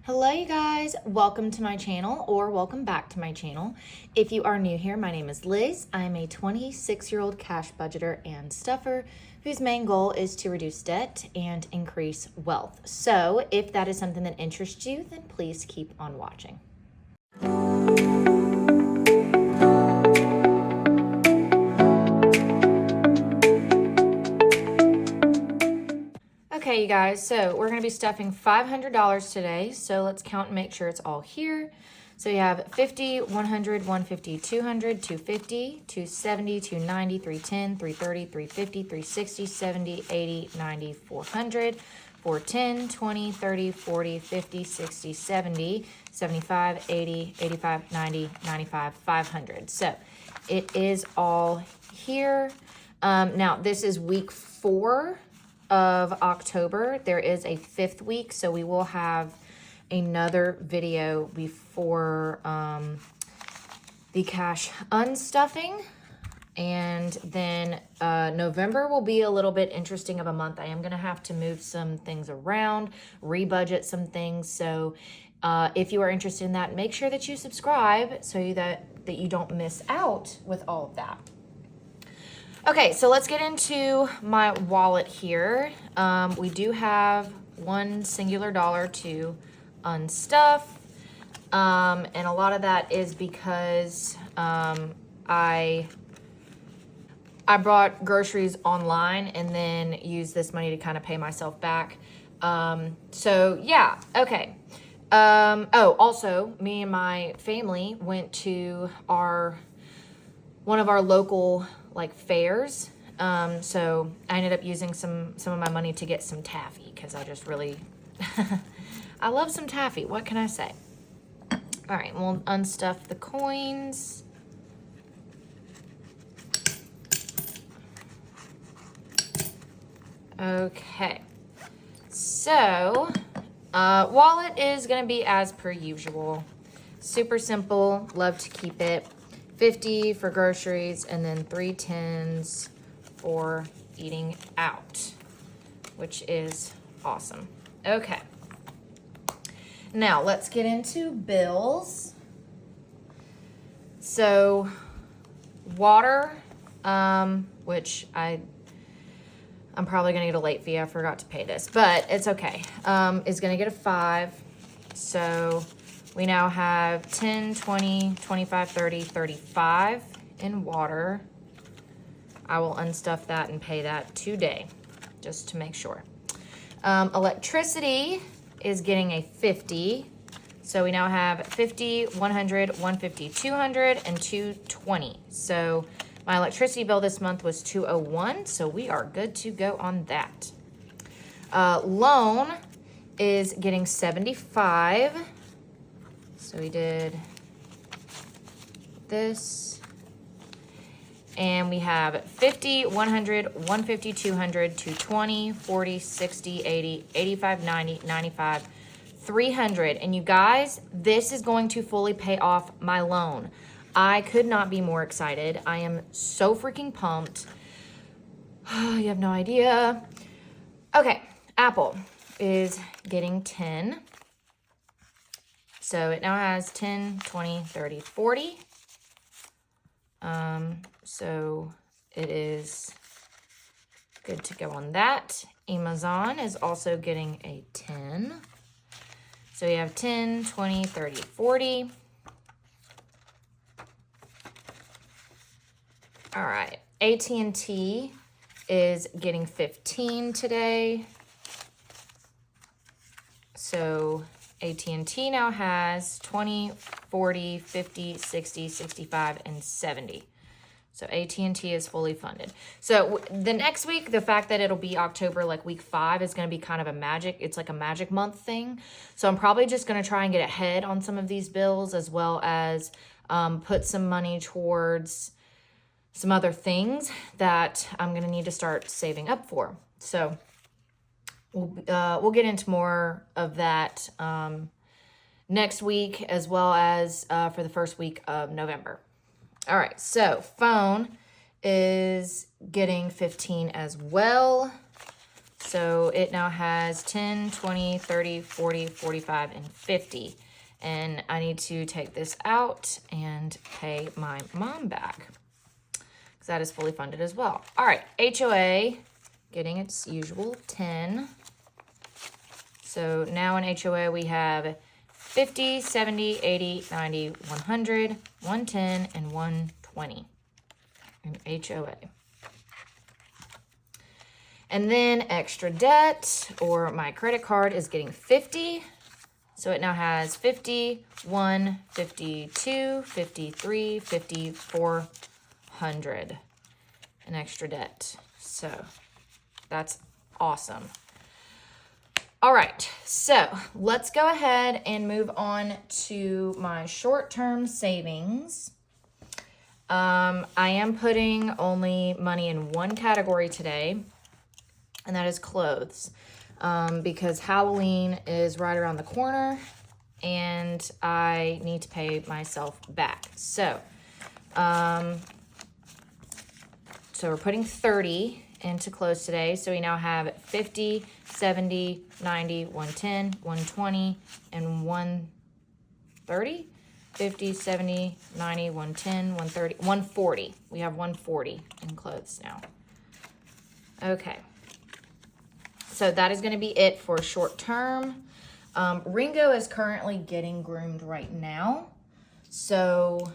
Hello you guys, welcome to my channel or welcome back to my channel. If you are new here, my name is Liz. I'm a 26-year-old cash budgeter and stuffer whose main goal is to reduce debt and increase wealth. So if that is something that interests you, then please keep on watching. Okay, you guys, so we're going to be stuffing $500 today. So let's count and make sure it's all here. So you have 50, 100, 150, 200, 250, 270, 290, 310, 330, 350, 360, 70, 80, 90, 400, 410, 20, 30, 40, 50, 60, 70, 75, 80, 85, 90, 95, 500. So it is all here. Now, this is week 4 of October. There is a 5th week, so we will have another video before the cash unstuffing, and then November will be a little bit interesting of a month. I am going to have to move some things around, rebudget some things, so if you are interested in that, make sure that you subscribe so that you don't miss out with all of that. Okay, so let's get into my wallet here. We do have one singular dollar to unstuff. And a lot of that is because I bought groceries online and then used this money to kind of pay myself back. So yeah, okay. Oh, also, me and my family went to one of our local fairs. So I ended up using some of my money to get some taffy because I just really, I love some taffy. What can I say? All right, we'll unstuff the coins. Okay, so wallet is gonna be as per usual. Super simple, love to keep it. 50 for groceries, and then 3 tens for eating out, which is awesome. Okay. Now, let's get into bills. So, water, which I'm probably going to get a late fee. I forgot to pay this, but it's okay. Is going to get a 5. So, we now have 10, 20, 25, 30, 35 in water. I will unstuff that and pay that today, just to make sure. Electricity is getting a 50. So we now have 50, 100, 150, 200, and 220. So my electricity bill this month was 201, so we are good to go on that. Loan is getting 75. So we did this, and we have 50, 100, 150, 200, 220, 40, 60, 80, 85, 90, 95, 300. And you guys, this is going to fully pay off my loan. I could not be more excited. I am so freaking pumped. You have no idea. Okay, Apple is getting 10. So it now has 10, 20, 30, 40. So it is good to go on that. Amazon is also getting a 10. So we have 10, 20, 30, 40. All right. AT&T is getting 15 today. So AT&T now has 20, 40, 50, 60, 65, and 70. So AT&T is fully funded. So the next week, the fact that it'll be October, week 5, is going to be kind of it's like a magic month thing. So I'm probably just going to try and get ahead on some of these bills, as well as put some money towards some other things that I'm going to need to start saving up for. So we'll get into more of that next week, as well as for the first week of November. All right, so phone is getting 15 as well. So it now has 10, 20, 30, 40, 45, and 50. And I need to take this out and pay my mom back, because that is fully funded as well. All right, HOA, getting its usual 10. So now in HOA we have 50, 70, 80, 90, 100, 110, and 120 in HOA. And then extra debt, or my credit card, is getting 50. So it now has 51, 52, 53, 5400 in extra debt. So that's awesome. All right, so let's go ahead and move on to my short-term savings. I am putting only money in one category today, and that is clothes, because Halloween is right around the corner and I need to pay myself back. So we're putting 30 into clothes today. So we now have 50, 70, 90, 110, 120, and 130. 50, 70, 90, 110, 130, 140. We have 140 in clothes now. Okay. So that is going to be it for short term. Ringo is currently getting groomed right now. So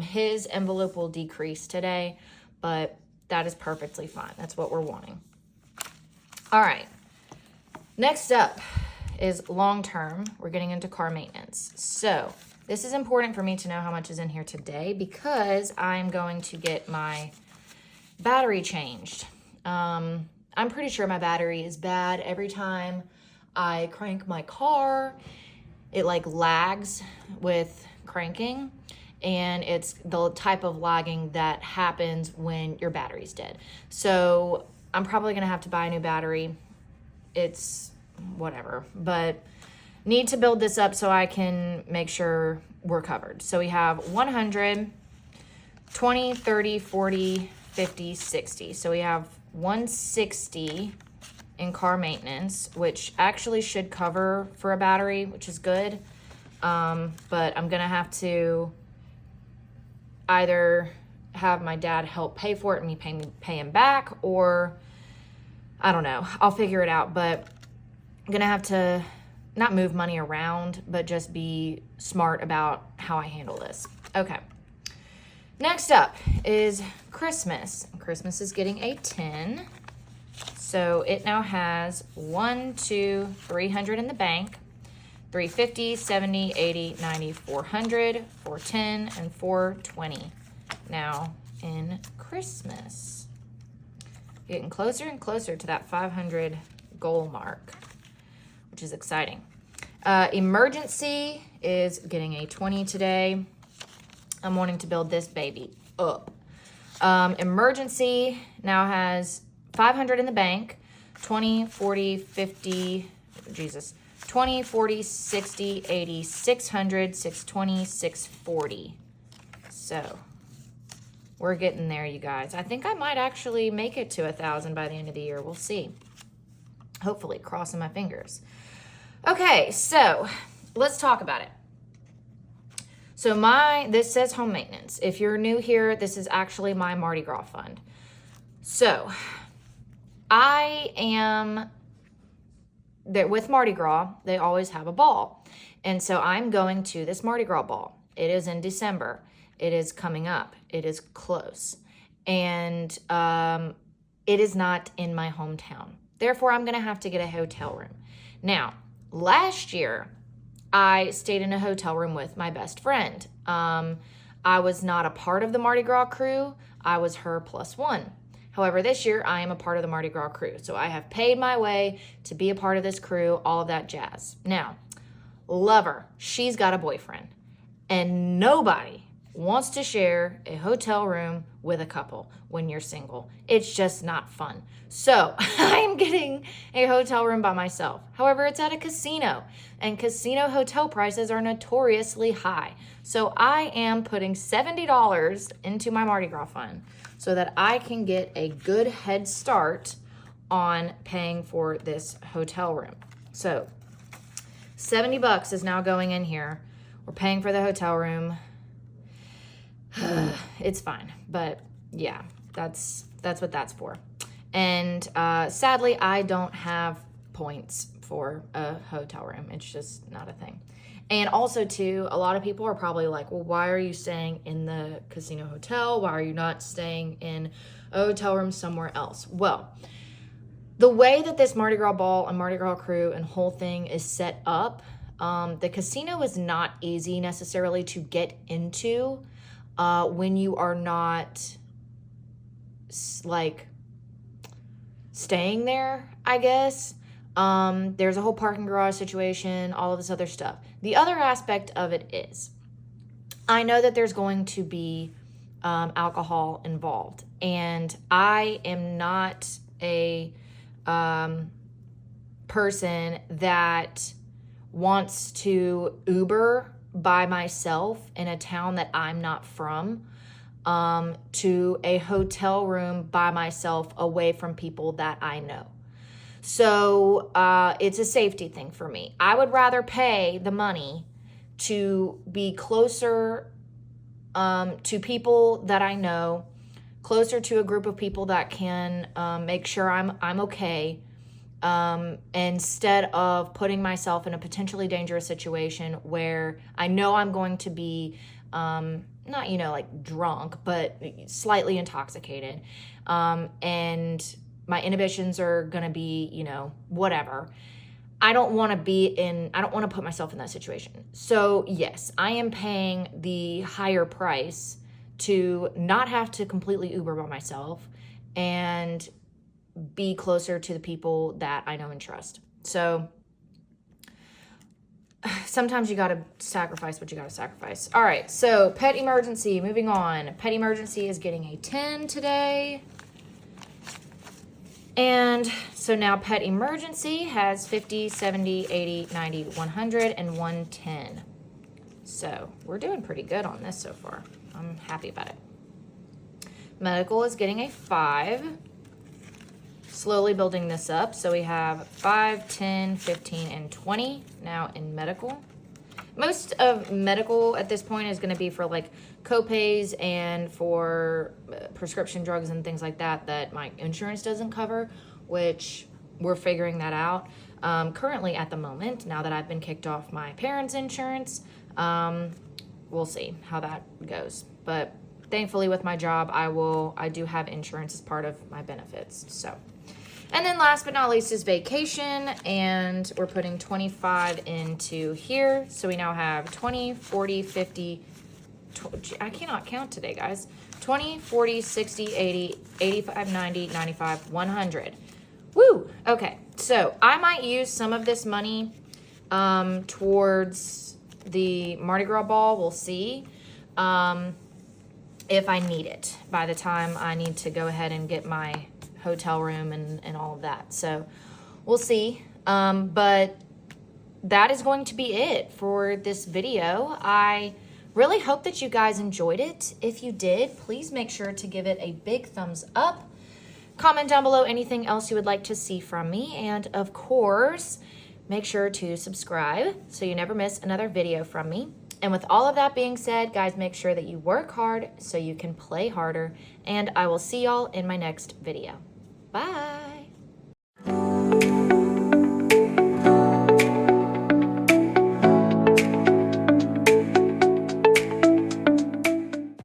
his envelope will decrease today, but that is perfectly fine. That's what we're wanting. All right. Next up is long term. We're getting into car maintenance. So this is important for me to know how much is in here today, because I'm going to get my battery changed. I'm pretty sure my battery is bad. Every time I crank my car, it like lags with cranking, and it's the type of lagging that happens when your battery's dead. So I'm probably gonna have to buy a new battery. It's whatever, but need to build this up so I can make sure we're covered. So we have 100, 20, 30, 40, 50, 60. So we have 160 in car maintenance, which actually should cover for a battery, which is good. But I'm gonna have to either have my dad help pay for it and me pay him back, or I don't know. I'll figure it out, but I'm gonna have to not move money around, but just be smart about how I handle this. Okay. Next up is Christmas. Christmas is getting a 10. So it now has 300 in the bank, 350, 70, 80, 90, 400, 410, and 420 now in Christmas. Getting closer and closer to that 500 goal mark, which is exciting. Emergency is getting a 20 today. I'm wanting to build this baby up. Emergency now has 500 in the bank, 20, 40, 50, 20, 40, 60, 80, 600, 620, 640. So we're getting there, you guys. I think I might actually make it to 1,000 by the end of the year. We'll see. Hopefully, crossing my fingers. Okay, so let's talk about it. So this says home maintenance. If you're new here, this is actually my Mardi Gras fund. So with Mardi Gras, they always have a ball. And so I'm going to this Mardi Gras ball. It is in December. It is coming up. It is close. And it is not in my hometown. Therefore, I'm going to have to get a hotel room. Now, last year, I stayed in a hotel room with my best friend. I was not a part of the Mardi Gras crew. I was her +1. However, this year, I am a part of the Mardi Gras crew. So I have paid my way to be a part of this crew, all of that jazz. Now, love her. She's got a boyfriend. And nobody wants to share a hotel room with a couple when you're single. It's just not fun. So I'm getting a hotel room by myself. However, it's at a casino, and casino hotel prices are notoriously high. So I am putting $70 into my Mardi Gras fund so that I can get a good head start on paying for this hotel room. So $70 is now going in here. We're paying for the hotel room. It's fine, but yeah, that's what that's for. And sadly, I don't have points for a hotel room. It's just not a thing. And also, too, a lot of people are probably like, well, why are you staying in the casino hotel? Why are you not staying in a hotel room somewhere else? Well, the way that this Mardi Gras ball and Mardi Gras crew and whole thing is set up, the casino is not easy necessarily to get into when you are not, like, staying there, I guess. There's a whole parking garage situation, all of this other stuff. The other aspect of it is, I know that there's going to be alcohol involved, and I am not a person that wants to Uber by myself in a town that I'm not from to a hotel room by myself away from people that I know. So it's a safety thing for me. I would rather pay the money to be closer to people that I know, closer to a group of people that can make sure I'm okay, instead of putting myself in a potentially dangerous situation where I know I'm going to be not, like drunk, but slightly intoxicated, and my inhibitions are going to be, whatever. I don't want to put myself in that situation. So yes, I am paying the higher price to not have to completely Uber by myself and be closer to the people that I know and trust. So sometimes you got to sacrifice what you got to sacrifice. All right, so Pet Emergency, moving on. Pet Emergency is getting a 10 today. And so now Pet Emergency has 50, 70, 80, 90, 100, and 110. So we're doing pretty good on this so far. I'm happy about it. Medical is getting a 5. Slowly building this up. So we have 5, 10, 15, and 20 now in medical. Most of medical at this point is going to be for like co-pays and for prescription drugs and things like that my insurance doesn't cover, which we're figuring that out. Currently at the moment, now that I've been kicked off my parents' insurance, we'll see how that goes. But thankfully with my job, I do have insurance as part of my benefits. So, and then last but not least is vacation, and we're putting 25 into here. So we now have 20, 40, 50, I cannot count today, guys. 20, 40, 60, 80, 85, 90, 95, 100. Woo! Okay, so I might use some of this money towards the Mardi Gras ball. We'll see if I need it by the time I need to go ahead and get my hotel room and all of that. So we'll see. But that is going to be it for this video. I really hope that you guys enjoyed it. If you did, please make sure to give it a big thumbs up. Comment down below anything else you would like to see from me. And of course, make sure to subscribe so you never miss another video from me. And with all of that being said, guys, make sure that you work hard so you can play harder. And I will see y'all in my next video. Bye.